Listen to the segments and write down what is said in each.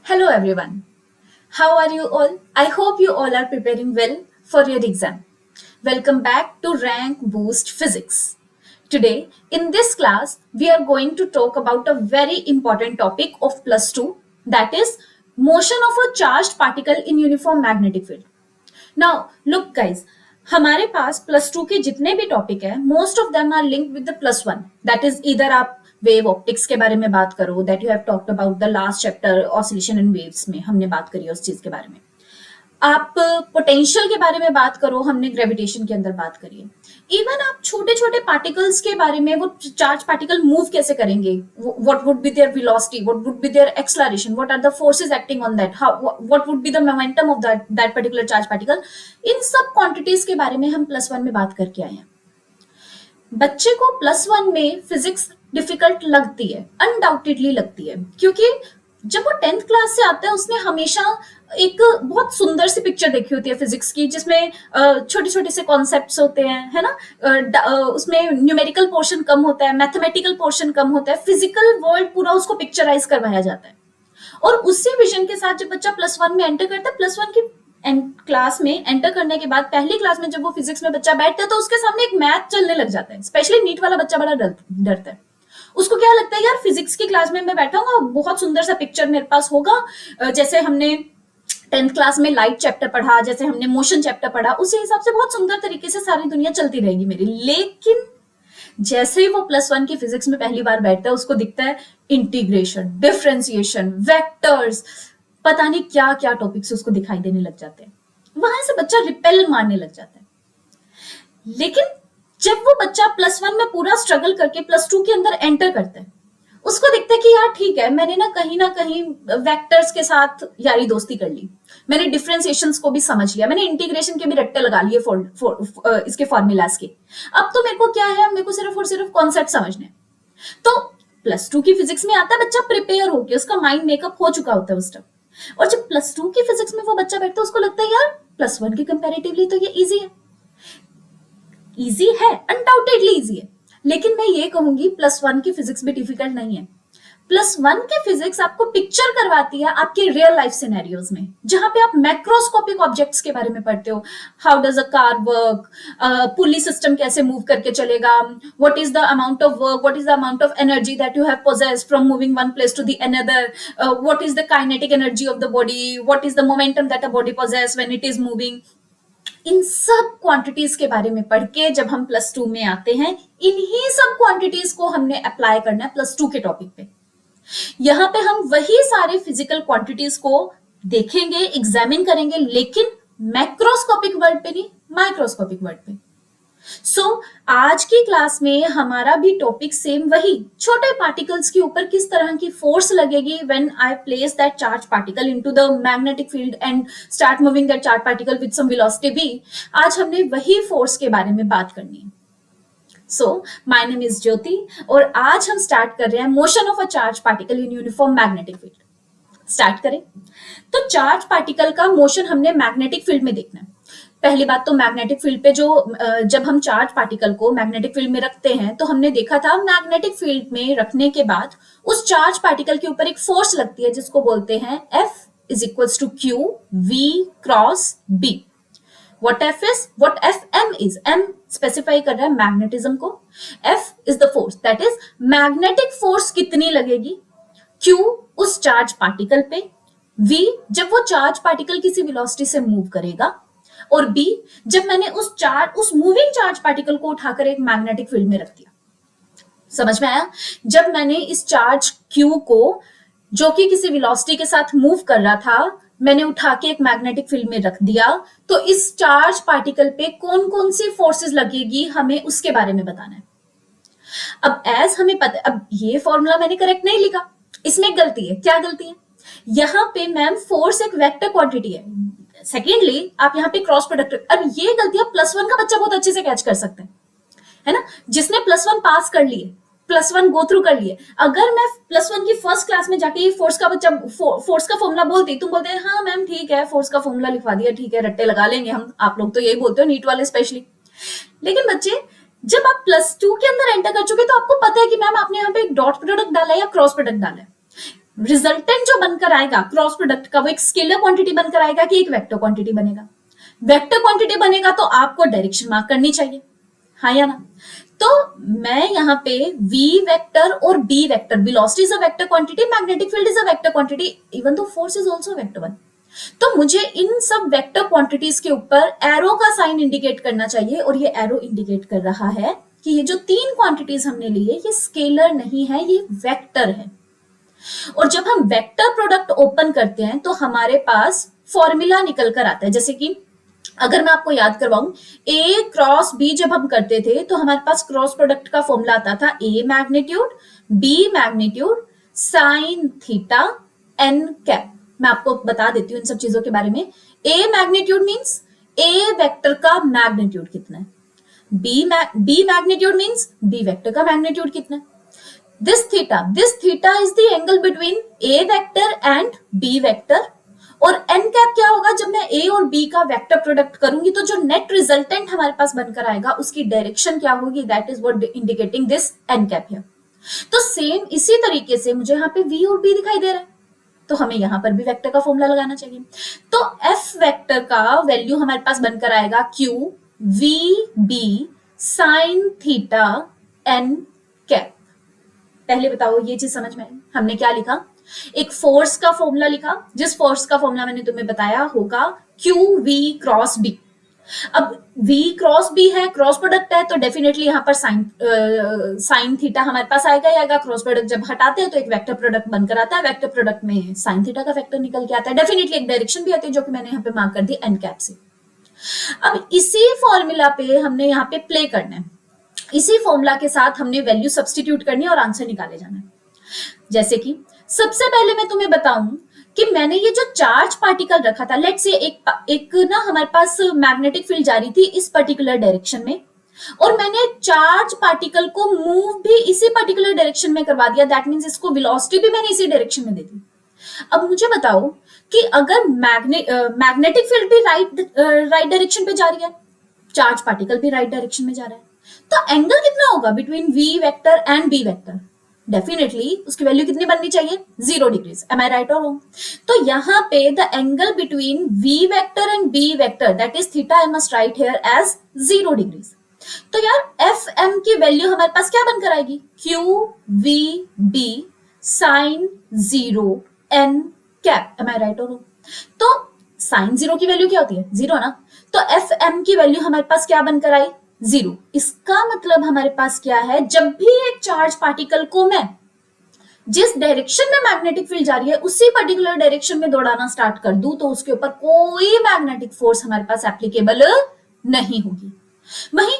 Hello everyone. How are you all? I hope you all are preparing well for your exam. Welcome back to Rank Boost Physics. Today, in this class, we are going to talk about a very important topic of plus 2, that is motion of a charged particle in uniform magnetic field. Now look guys, हमारे पास plus two के जितने भी topic है most of them are linked with the plus one. That is इधर आप wave optics के बारे में बात करो, that you have talked about the last chapter oscillation and waves में हमने बात करी उस चीज के बारे में. आप पोटेंशियल के बारे में बात करो, हमने ग्रेविटेशन के अंदर बात करी है. इवन आप छोटे छोटे पार्टिकल्स के बारे में, वो चार्ज पार्टिकल मूव कैसे करेंगे, what would be there velocity, what would be there acceleration, what are the forces acting on that, what would be the momentum of that particular charge particle, इन सब quantities के बारे में हम plus one में बात करके आए हैं. बच्चे को प्लस वन में फिजिक्स डिफिकल्ट लगती है, अनडाउटेडली लगती है, क्योंकि जब वो 10th क्लास से आता है उसने हमेशा एक बहुत सुंदर सी पिक्चर देखी होती है फिजिक्स की, जिसमें छोटे छोटे से कॉन्सेप्ट्स होते हैं, है ना. उसमें न्यूमेरिकल पोर्शन कम होता है, मैथमेटिकल पोर्शन कम होता है, फिजिकल वर्ल्ड पूरा उसको पिक्चराइज करवाया जाता है. और उसी विजन के साथ जब बच्चा प्लस वन में एंटर करता है, प्लस वन की क्लास में एंटर करने के बाद पहली क्लास में जब वो फिजिक्स में बच्चा बैठता है तो उसके सामने एक मैथ चलने लग जाता है. स्पेशली नीट वाला बच्चा बड़ा डरता है. उसको क्या लगता है, यार फिजिक्स की क्लास में मैं बैठाऊंगा, बहुत सुंदर सा पिक्चर मेरे पास होगा, जैसे हमने 10th क्लास में लाइट चैप्टर पढ़ा, जैसे हमने मोशन चैप्टर पढ़ा, उसी हिसाब से बहुत सुंदर तरीके से सारी दुनिया चलती रहेगी मेरी. लेकिन जैसे ही वो प्लस वन की फिजिक्स में पहली बार बैठता है उसको दिखता है इंटीग्रेशन, डिफरेंशिएशन, वेक्टर्स, पता नहीं क्या क्या टॉपिक्स उसको दिखाई देने लग जाते हैं. वहां से बच्चा रिपेल मारने लग जाता है. लेकिन जब वो बच्चा प्लस वन में पूरा स्ट्रगल करके प्लस टू के अंदर एंटर करता है, उसको दिखता है कि यार ठीक है, मैंने ना कहीं वेक्टर्स के साथ यारी दोस्ती कर ली, मैंने डिफरेंशिएशंस को भी समझ लिया, मैंने इंटीग्रेशन के भी रट्टे लगा लिए इसके फॉर्मूलाज के. अब तो मेरे को क्या है, मेरे को सिर्फ और सिर्फ कॉन्सेप्ट समझने. तो प्लस टू की फिजिक्स में आता है बच्चा प्रिपेयर होके, उसका माइंड मेकअप हो चुका होता है उस टाइम. और जब प्लस टू की फिजिक्स में वो बच्चा बैठता है उसको लगता है यार प्लस वन के कंपेरेटिवली तो ये इजी है. इजी है, अनडाउटेडली इजी है, लेकिन मैं ये कहूंगी प्लस वन की फिजिक्स भी डिफिकल्ट नहीं है. प्लस वन की फिजिक्स आपको पिक्चर करवाती है आपके रियल लाइफ सिनेरियोज में, जहां पे आप मैक्रोस्कोपिक ऑब्जेक्ट्स के बारे में पढ़ते हो. How does a car work, pulley system कैसे मूव करके चलेगा, what is the amount of work, what is the amount of energy that you have possessed from moving one place to the another, what is the kinetic energy of the body, what is the momentum that a body possesses when it is moving. इन सब quantities के बारे में पढ़ के जब हम plus two में आते हैं, इन्हीं सब क्वांटिटीज को हमने अप्लाई करना है प्लस टू के टॉपिक पे. यहां पे हम वही सारे फिजिकल क्वांटिटीज को देखेंगे, एग्जामिन करेंगे, लेकिन मैक्रोस्कोपिक वर्ल्ड पे नहीं, माइक्रोस्कोपिक वर्ल्ड पे. सो आज की क्लास में हमारा भी टॉपिक सेम वही, छोटे पार्टिकल्स के ऊपर किस तरह की फोर्स लगेगी when I place that charge particle into the magnetic field and start moving that charge particle with some velocity v. आज हमने वही फोर्स के बारे में बात करनी है. सो माय नेम इज ज्योति और आज हम स्टार्ट कर रहे हैं motion of a charge particle in uniform magnetic field. Start करें. तो चार्ज पार्टिकल का मोशन हमने मैग्नेटिक फील्ड में देखना है. पहली बात तो मैग्नेटिक फील्ड पे जब हम चार्ज पार्टिकल को मैग्नेटिक फील्ड में रखते हैं तो हमने देखा था मैग्नेटिक फील्ड में रखने के बाद उस चार्ज पार्टिकल के ऊपर एक फोर्स लगती है जिसको बोलते हैं F is equals to Q V cross B. What F is, what Fm is, M specify कर रहा है मैग्नेटिज्म को, F is the force, that is magnetic force कितनी लगेगी, Q उस चार्ज पार्टिकल पे, V जब वो चार्ज पार्टिकल किसी वेलोसिटी से मूव करेगा, और B जब मैंने उस मूविंग चार्ज पार्टिकल को उठाकर एक मैग्नेटिक फील्ड में रख दिया. समझ में आया? जब मैंने इस चार्ज Q को, जो कि किसी वेलोसिटी के साथ मूव कर रहा था, मैंने उठा के एक मैग्नेटिक फील्ड में रख दिया, तो इस चार्ज पार्टिकल पे कौन कौन सी फोर्सेस लगेगी हमें उसके बारे में बताना है. अब एज हमें पता, अब ये फॉर्मूला मैंने करेक्ट नहीं लिखा, इसमें गलती है. क्या गलती है? यहां पे मैम फोर्स एक वेक्टर क्वांटिटी है. सेकेंडली आप यहाँ पे क्रॉस प्रोडक्ट, अब ये गलतियां प्लस वन का बच्चा बहुत अच्छे से कैच कर सकते हैं, है ना. जिसने प्लस वन पास कर लिए, प्लस वन गो थ्रू कर लिए, अगर मैं प्लस वन की फर्स्ट क्लास में जाके फोर्स का फॉर्मूला बोलती, तुम बोलते हैं हाँ मैम ठीक है फोर्स का फॉर्मूला लिखवा दिया, ठीक है रट्टे लगा लेंगे हम, आप लोग तो यही बोलते हो नीट वाले स्पेशली. लेकिन बच्चे जब आप प्लस टू के अंदर एंटर कर चुके तो आपको पता है कि मैम आपने यहाँ पे डॉट प्रोडक्ट डाला है या क्रॉस प्रोडक्ट डाला है. रिजल्टेंट जो बनकर आएगा क्रॉस प्रोडक्ट का, वो एक स्केलर क्वांटिटी बनकर आएगा कि एक वेक्टर क्वांटिटी बनेगा? वेक्टर क्वांटिटी बनेगा तो आपको डायरेक्शन मार्क करनी चाहिए, हाँ या ना? तो मैं यहाँ पे v वेक्टर और b vector, velocity is a vector quantity, magnetic field is a vector quantity, even though force is also vector one. तो मुझे इन सब वेक्टर क्वांटिटीज के ऊपर एरो का साइन इंडिकेट करना चाहिए, और ये एरो इंडिकेट कर रहा है कि ये जो तीन क्वांटिटीज हमने ली है ये स्केलर नहीं है, ये वेक्टर है। और जब हम वेक्टर प्रोडक्ट ओपन करते हैं तो हमारे पास फॉर्मूला निकल कर आता है, जैसे कि अगर मैं आपको याद करवाऊं, ए क्रॉस बी जब हम करते थे तो हमारे पास क्रॉस प्रोडक्ट का फॉर्मूला आता था A magnitude B magnitude sine theta N cap. मैं आपको बता देती हूँ इन सब चीजों के बारे में। A magnitude means A vector का मैग्नीट्यूड कितना है, B magnitude means B vector का मैग्नीट्यूड कितना है। This theta is the angle between A vector and B vector. और एन कैप क्या होगा, जब मैं ए और बी का वेक्टर प्रोडक्ट करूंगी तो जो नेट रिजल्टेंट हमारे पास बनकर आएगा उसकी डायरेक्शन क्या होगी, that is what indicating this N cap here. तो सेम इसी तरीके से मुझे यहाँ पे वी और बी दिखाई दे रहा है, तो हमें यहाँ पर भी वेक्टर का फॉर्मूला लगाना चाहिए। तो एफ वेक्टर का वैल्यू हमारे पास बनकर आएगा Q V B sine theta N cap. पहले बताओ ये चीज समझ में आई? हमने क्या लिखा, एक फोर्स का फॉर्मूला लिखा, जिस फोर्स का फॉर्मूला मैंने तुम्हें बताया होगा क्यू वी क्रॉस बी। अब v क्रॉस b है, क्रॉस प्रोडक्ट है, तो डेफिनेटली यहाँ पर साइन थीटा हमारे पास आएगा ही आएगा। क्रॉस प्रोडक्ट जब हटाते हैं तो एक वेक्टर प्रोडक्ट बनकर आता है, वेक्टर प्रोडक्ट में साइन थीटा का वेक्टर निकल के आता है। डेफिनेटली एक डायरेक्शन भी आती है जो कि मैंने यहाँ पे मार्क कर दी एन कैप से। अब इसी फॉर्मूला पे हमने यहाँ पे प्ले करना है, इसी फॉर्मूला के साथ हमने वैल्यू सब्सटीट्यूट करनी है और आंसर निकाले जाना है। जैसे कि सबसे पहले मैं तुम्हें बताऊं कि मैंने ये जो चार्ज पार्टिकल रखा था, लेट्स से एक ना हमारे पास मैग्नेटिक फील्ड जा रही थी इस पर्टिकुलर डायरेक्शन में, और मैंने चार्ज पार्टिकल को मूव भी इसी पर्टिकुलर डायरेक्शन में करवा दिया, दैट मींस इसको वेलोसिटी भी मैंने इसी डायरेक्शन में दे दी। अब मुझे बताओ कि अगर मैग्नेटिक फील्ड भी राइट डायरेक्शन पे जा रही है, चार्ज पार्टिकल भी राइट डायरेक्शन में जा रहा है, तो एंगल कितना होगा between V vector and B vector? Definitely उसकी वैल्यू कितनी बननी चाहिए, 0 डिग्रीज। एम आई राइट और रॉन्ग? तो यहाँ पे the angle between V vector and B vector that is theta, I must write here as 0 degrees. तो यार एफ एम की वैल्यू हमारे पास क्या बनकर आएगी, Q V B sine 0 N cap. Am I right और रॉन्ग? तो साइन 0 की वैल्यू क्या होती है, 0 ना, तो एफ एम की वैल्यू हमारे पास क्या बनकर आई, 0। इसका मतलब हमारे पास क्या है, जब भी एक चार्ज पार्टिकल को मैं जिस डायरेक्शन में मैग्नेटिक फील्ड जा रही है उसी पर्टिकुलर डायरेक्शन में दौड़ाना स्टार्ट कर दूं तो उसके ऊपर कोई मैग्नेटिक फोर्स हमारे पास एप्लीकेबल नहीं होगी। वहीं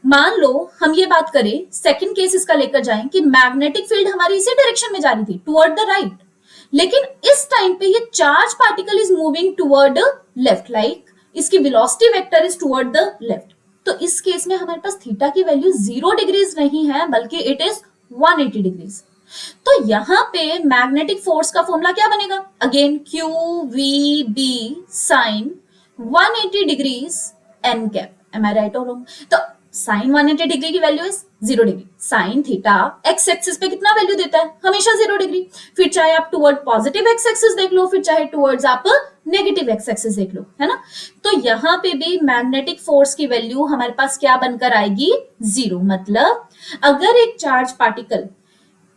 मान लो हम ये बात करें, सेकंड केस इसका लेकर जाएं कि मैग्नेटिक फील्ड हमारी इसी डायरेक्शन में जा रही थी, टुवर्ड द राइट, लेकिन इस टाइम पे ये charge particle is moving toward left, like इसकी velocity vector is toward the left. तो इस केस में हमारे पास थीटा की वैल्यू 0 डिग्रीज नहीं है बल्कि इट इज 180 डिग्रीज। तो यहां पे मैग्नेटिक फोर्स का फॉर्मूला क्या बनेगा, again Q V B sine 180 degrees N cap. Am I right और रॉन्ग? तो साइन 180 डिग्री की value is 0 degree. Sine theta X axis पे कितना वैल्यू देता है, हमेशा 0 डिग्री। फिर चाहे आप टुवर्ड पॉजिटिव एक्स एक्सिस देख लो, फिर चाहे टुवर्ड्स आप नेगेटिव एक्स एक्सिस देख लो, है ना। तो यहाँ पे भी मैग्नेटिक फोर्स की वैल्यू हमारे पास क्या बनकर आएगी, 0। मतलब अगर एक चार्ज पार्टिकल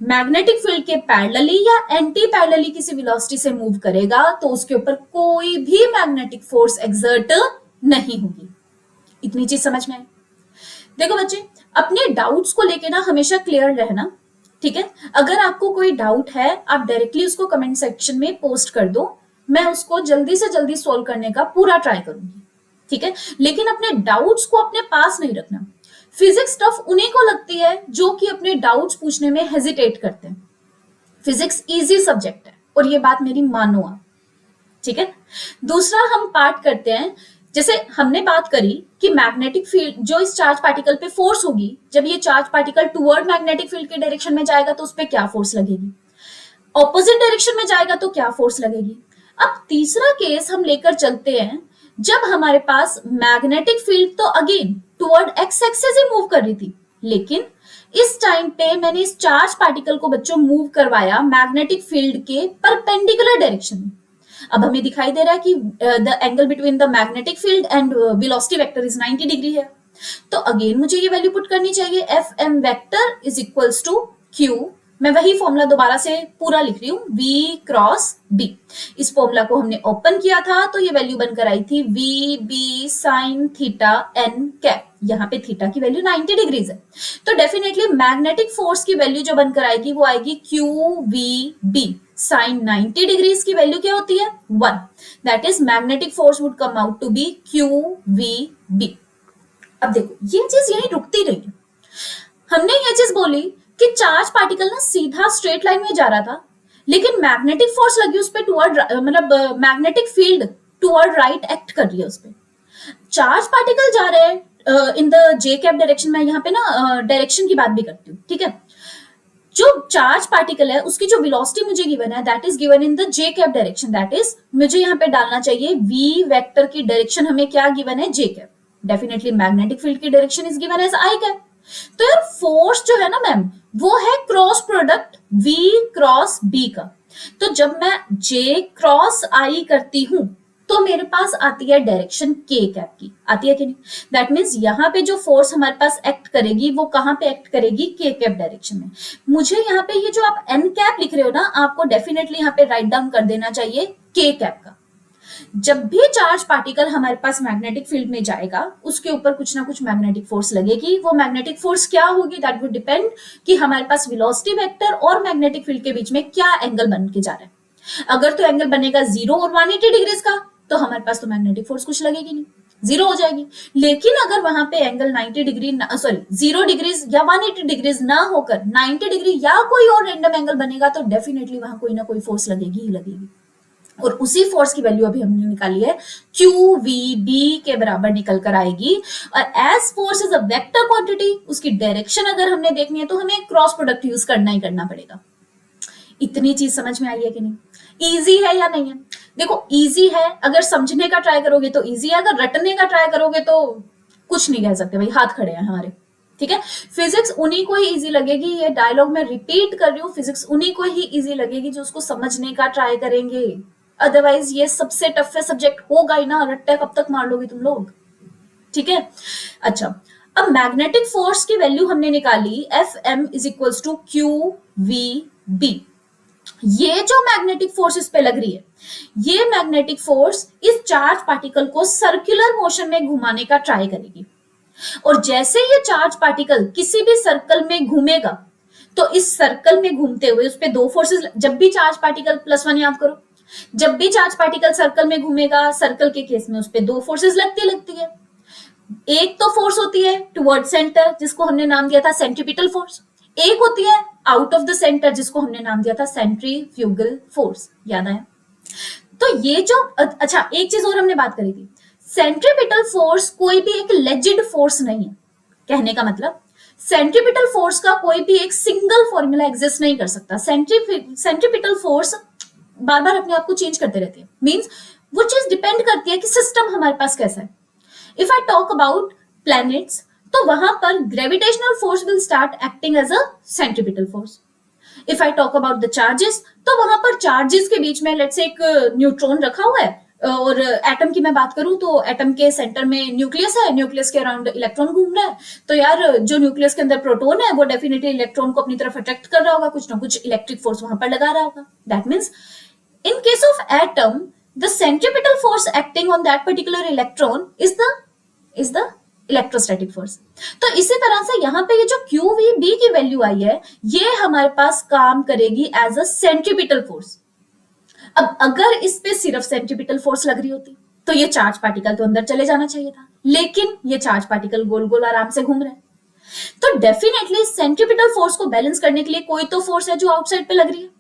मैग्नेटिक फील्ड के पैरेलली या एंटी पैरेलली किसी वेलोसिटी से मूव करेगा तो उसके ऊपर कोई भी मैग्नेटिक फोर्स एक्सर्ट नहीं होगी। इतनी चीज समझ में आए? देखो बच्चे, अपने डाउट्स को लेके ना हमेशा क्लियर रहना, ठीक है। अगर आपको कोई डाउट है आप डायरेक्टली उसको कमेंट सेक्शन में पोस्ट कर दो, मैं उसको जल्दी से जल्दी सॉल्व करने का पूरा ट्राई करूंगी, ठीक है। लेकिन अपने डाउट्स को अपने पास नहीं रखना। फिजिक्स टफ उन्हीं को लगती है जो कि अपने डाउट्स पूछने में हेजिटेट करते हैं। फिजिक्स इजी सब्जेक्ट है और ये बात मेरी मानो आप, ठीक है। दूसरा हम पार्ट करते हैं, जैसे हमने बात करी कि मैग्नेटिक फील्ड जो इस चार्ज पार्टिकल पे फोर्स होगी, जब ये charge particle toward magnetic field के डायरेक्शन में जाएगा तो उस पर क्या फोर्स लगेगी, ऑपोजिट डायरेक्शन में जाएगा तो क्या फोर्स लगेगी। अब तीसरा केस हम लेकर चलते हैं, जब हमारे पास मैग्नेटिक फील्ड तो अगेन टुवर्ड एक्स एक्सिस ही मूव कर रही थी, लेकिन इस टाइम पे मैंने इस चार्ज पार्टिकल को बच्चों मूव करवाया मैग्नेटिक फील्ड के परपेंडिकुलर डायरेक्शन में। अब हमें दिखाई दे रहा है कि the angle between the magnetic field and velocity vector is 90 degree है। तो अगेन मुझे ये वैल्यू पुट करनी चाहिए, F M vector is equals to Q, मैं वही फॉर्मूला दोबारा से पूरा लिख रही हूँ, v क्रॉस b। इस फॉर्मूला को हमने ओपन किया था तो ये वैल्यू बनकर आई थी v b sine theta n cap. यहाँ पे थीटा की वैल्यू 90 डिग्रीज है, तो डेफिनेटली मैग्नेटिक फोर्स की वैल्यू जो बनकर आएगी वो आएगी Q V B sine 90 degrees की वैल्यू क्या होती है 1। That is magnetic force would come out to be Q V B. अब देखो ये चीज यही रुकती रही है। हमने ये चीज बोली कि चार्ज पार्टिकल ना सीधा स्ट्रेट लाइन में जा रहा था, लेकिन मैग्नेटिक फोर्स लगी उस पे टुवर्ड, मतलब magnetic field toward right act कर रही है उस पे। चार्ज पार्टिकल जा रहे हैं in the J cap direction. मैं यहाँ पे ना डायरेक्शन की बात भी करती हूँ, ठीक है। जो चार्ज पार्टिकल है उसकी जो वेलोसिटी मुझे गिवन है that is given in the J cap direction. That is मुझे यहाँ पे डालना चाहिए v वेक्टर की डायरेक्शन हमें क्या गिवन है, J cap. Definitely magnetic field की direction is given as I cap. तो यार फोर्स जो है ना मैम वो है cross product v cross b का। तो जब मैं j क्रॉस i करती हूं तो मेरे पास आती है डायरेक्शन k कैप की, आती है कि नहीं। दैट मीन्स यहाँ पे जो फोर्स हमारे पास एक्ट करेगी वो कहां पे एक्ट करेगी, k कैप डायरेक्शन में। मुझे यहाँ पे ये जो आप n कैप लिख रहे हो ना, आपको डेफिनेटली यहाँ पे राइट डाउन कर देना चाहिए k कैप का। जब भी चार्ज पार्टिकल हमारे पास मैग्नेटिक फील्ड में जाएगा उसके ऊपर कुछ ना कुछ मैग्नेटिक फोर्स लगेगी। वो मैग्नेटिक फोर्स क्या होगी दैट वुड डिपेंड कि हमारे पास वेलोसिटी वेक्टर और मैग्नेटिक फील्ड के बीच में क्या एंगल बन के जा रहा है। अगर तो एंगल बनेगा 0 और 180 डिग्रीज का तो हमारे पास तो मैग्नेटिक फोर्स कुछ लगेगी नहीं, 0 हो जाएगी। लेकिन अगर वहां पे एंगल 90 डिग्री सॉरी 0 डिग्रीज या 180 डिग्रीज ना होकर 90 डिग्री या कोई और रैंडम एंगल बनेगा तो डेफिनेटली वहां कोई ना कोई फोर्स लगेगी ही लगेगी। और उसी फोर्स की वैल्यू अभी हमने निकाली है क्यू वी बी के बराबर निकल कर आएगी। और as force is a vector quantity, उसकी डायरेक्शन अगर हमने देखनी है तो हमें क्रॉस प्रोडक्ट यूज करना ही करना पड़ेगा। इतनी चीज समझ में आई है कि नहीं, इजी है या नहीं है। देखो इजी है, अगर समझने का ट्राई करोगे तो इजी है, अगर रटने का ट्राई करोगे तो कुछ नहीं कह सकते भाई, हाथ खड़े हैं हमारे, ठीक है। फिजिक्स उन्हीं को ही इजी लगेगी, ये डायलॉग में रिपीट कर रही हूँ, फिजिक्स उन्हीं को ही इजी लगेगी जो उसको समझने का ट्राई करेंगे। अदरवाइज ये सबसे टफ सब्जेक्ट होगा ही ना, रट्टा कब तक मार लोगे तुम लोग, ठीक है। अच्छा, अब मैग्नेटिक फोर्स की वैल्यू हमने निकाली, F M is equals to Q V B. ये जो मैग्नेटिक फोर्स इस पे लग रही है, ये मैग्नेटिक फोर्स इस चार्ज पार्टिकल को सर्कुलर मोशन में घुमाने का ट्राई करेगी। और जैसे ये चार्ज पार्टिकल किसी भी सर्कल में घूमेगा तो इस सर्कल में घूमते हुए उस पे दो फोर्सेस, जब भी चार्ज पार्टिकल +1 याद करो, जब भी चार्ज पार्टिकल सर्कल में घूमेगा, सर्कल के केस में उस पे दो फोर्सेस लगती है। एक तो फोर्स होती है टुवर्ड सेंटर जिसको हमने नाम दिया था सेंट्रीपिटल फोर्स, एक होती है आउट ऑफ द सेंटर जिसको हमने नाम दिया था सेंट्रीफ्यूगल फोर्स, याद आया। तो ये जो अच्छा एक चीज और हमने बात करी थी, सेंट्रीपिटल फोर्स कोई भी एक लेजिड फोर्स नहीं है। कहने का मतलब सेंट्रीपिटल फोर्स का कोई भी एक सिंगल फॉर्मूला एग्जिस्ट नहीं कर सकता। सेंट्रीपिटल फोर्स बार बार अपने आप को चेंज करते रहती है, मींस वो चीज डिपेंड करती है कि सिस्टम हमारे पास कैसा है। If I talk about planets तो वहां पर gravitational force will start acting as a centripetal force. If I talk about the charges तो वहां पर चार्जेस के बीच में लेट्स से एक न्यूट्रॉन रखा हुआ है, और एटम की मैं बात करूं तो एटम के सेंटर में न्यूक्लियस है, न्यूक्लियस के अराउंड इलेक्ट्रॉन घूम रहा है। तो यार जो न्यूक्लियस के अंदर प्रोटॉन है वो डेफिनेटली इलेक्ट्रॉन को अपनी तरफ अट्रैक्ट कर रहा होगा, कुछ ना कुछ इलेक्ट्रिक फोर्स वहां पर लगा रहा होगा। That means in case of atom the centripetal force acting on that particular electron is the electrostatic force। तो इसी तरह से यहाँ पे ये जो QVB की वैल्यू आई है ये हमारे पास काम करेगी एज अ सेंट्रीपिटल फोर्स। अब अगर इस पे सिर्फ सेंट्रीपिटल फोर्स लग रही होती तो ये चार्ज पार्टिकल तो अंदर चले जाना चाहिए था, लेकिन ये चार्ज पार्टिकल गोल गोल आराम से घूम रहे हैं। तो डेफिनेटली सेंट्रीपिटल फोर्स को बैलेंस करने के लिए कोई तो फोर्स है जो आउटसाइड पे लग रही है,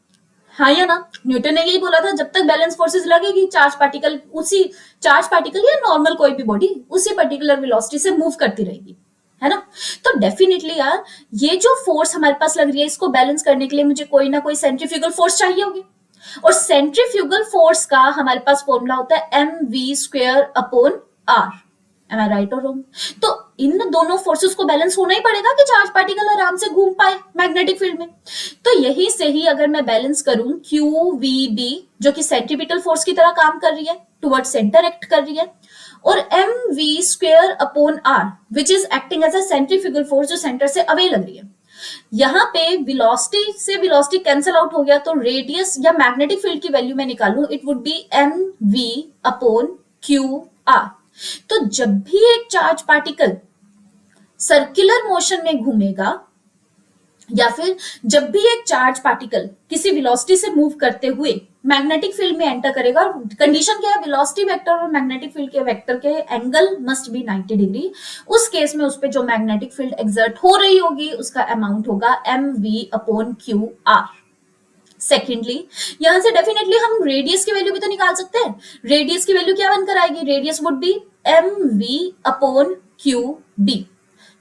हाँ या ना। न्यूटन ने यही बोला था, जब तक बैलेंस फोर्सेस लगेगी चार्ज पार्टिकल या नॉर्मल कोई भी बॉडी उसी पर्टिकुलर वेलोसिटी से मूव करती रहेगी, है ना। तो डेफिनेटली यार ये जो फोर्स हमारे पास लग रही है इसको बैलेंस करने के लिए मुझे कोई ना कोई सेंट्रीफ्यूगल फोर्स चाहिए होगी। और सेंट्रीफ्यूगल फोर्स का हमारे पास फॉर्मूला होता है mv² upon r। M I right और रॉन्ग? तो इन दोनों फोर्सेस को बैलेंस होना ही पड़ेगा कि चार्ज पार्टिकल आराम से घूम पाए मैग्नेटिक फील्ड में। तो यही से ही अगर मैं बैलेंस करूं क्यू वी बी जो कि सेंट्रीपिटल फोर्स की तरह काम कर रही है, टुवर्ड सेंटर एक्ट कर रही है, और M V square upon R which is acting as a centrifugal force जो सेंटर से अवे लग रही है। यहाँ पे वेलोसिटी से वेलोसिटी कैंसिल आउट हो गया, तो रेडियस या मैग्नेटिक फील्ड की वैल्यू मैं निकालूं, it would be M V upon Q R. तो जब भी एक चार्ज पार्टिकल सर्कुलर मोशन में घूमेगा या फिर जब भी एक चार्ज पार्टिकल किसी वेलोसिटी से मूव करते हुए मैग्नेटिक फील्ड में एंटर करेगा, कंडीशन क्या है, वेलोसिटी वेक्टर और मैग्नेटिक फील्ड के वेक्टर के एंगल मस्ट बी 90 डिग्री। उस केस में उस पर जो मैग्नेटिक फील्ड एक्सर्ट हो रही होगी उसका अमाउंट होगा M V upon Q R. Secondly, यहां से डेफिनेटली हम रेडियस की वैल्यू भी तो निकाल सकते हैं। रेडियस की वैल्यू क्या बनकर आएगी, radius would be M V upon Q B.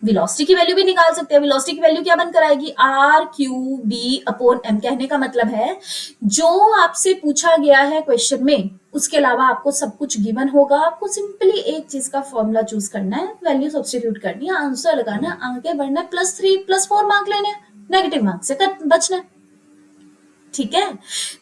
Velocity की वैल्यू भी निकाल सकते हैं। वेलोसिटी की वैल्यू क्या बनकर आएगी, R Q B upon M. कहने का मतलब है जो आपसे पूछा गया है क्वेश्चन में उसके अलावा आपको सब कुछ गिवन होगा, आपको सिंपली एक चीज का फॉर्मूला चूज करना है, वैल्यू सब्स्टिट्यूट करनी है, आंसर लगाना है, आगे बढ़ना है, +3 +4 मार्क लेने, नेगेटिव मार्क से बचना है। ठीक है,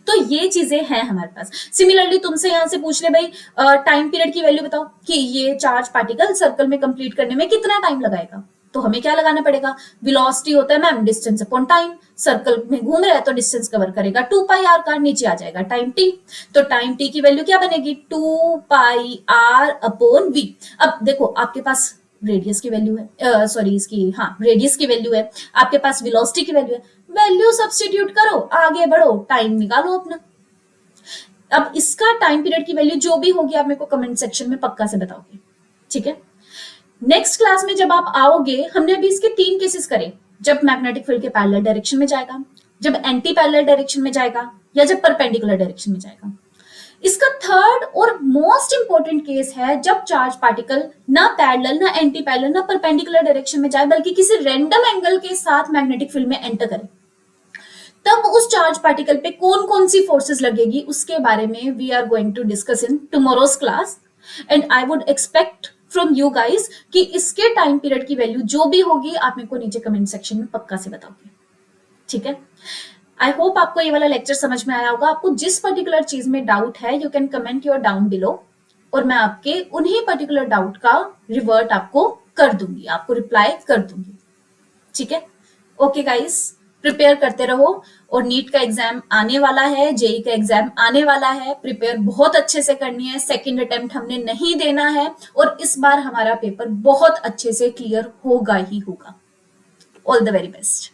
तो ये चीजें हैं हमारे पास। सिमिलरली तुमसे यहां से पूछ ले भाई टाइम पीरियड की वैल्यू बताओ कि ये चार्ज पार्टिकल सर्कल में कंप्लीट करने में कितना टाइम लगाएगा, तो हमें क्या लगाना पड़ेगा, वेलोसिटी होता है ma'am distance upon time, circle में घूम रहा है तो डिस्टेंस कवर करेगा 2 पाई आर का, नीचे आ जाएगा टाइम टी, तो टाइम टी की वैल्यू क्या बनेगी 2 पाई आर अपॉन वी। अब देखो आपके पास रेडियस की वैल्यू है, सॉरी इसकी, हाँ रेडियस की वैल्यू है, आपके पास वेलोसिटी की वैल्यू है, वैल्यू सब्स्टिट्यूट करो, आगे बढ़ो, टाइम निकालो अपना। अब इसका टाइम पीरियड की वैल्यू जो भी होगी आप मेरे को कमेंट सेक्शन में पक्का से बताओगे, ठीक है। नेक्स्ट क्लास में जब आप आओगे, हमने अभी इसके 3 केसेस करे, जब मैग्नेटिक फील्ड के पैरेलल डायरेक्शन में जाएगा, जब एंटी पैरेलल डायरेक्शन में जाएगा, या जब परपेंडिकुलर डायरेक्शन में जाएगा। इसका थर्ड और मोस्ट इंपॉर्टेंट केस है जब चार्ज पार्टिकल ना पैरेलल, ना एंटी पैरेलल, ना परपेंडिकुलर डायरेक्शन में जाए, बल्कि किसी रैंडम एंगल के साथ मैग्नेटिक फील्ड में एंटर करे। तब उस चार्ज पार्टिकल पे कौन कौन सी फोर्सेस लगेगी उसके बारे में we are going to discuss in tomorrow's class, and I would expect from you guys कि इसके टाइम पीरियड की वैल्यू जो भी होगी आप मेरे को नीचे कमेंट सेक्शन में पक्का से बताओगे, ठीक है। आई होप आपको ये वाला लेक्चर समझ में आया होगा। आपको जिस पर्टिकुलर चीज में डाउट है you can comment your down below, और मैं आपके उन्हीं पर्टिकुलर डाउट का रिवर्ट आपको कर दूंगी, आपको रिप्लाई कर दूंगी, ठीक है। ओके गाइस, प्रिपेयर करते रहो, और नीट का एग्जाम आने वाला है, जेई का एग्जाम आने वाला है, प्रिपेयर बहुत अच्छे से करनी है। सेकंड अटेम्प्ट हमने नहीं देना है, और इस बार हमारा पेपर बहुत अच्छे से क्लियर होगा ही होगा। All the very best.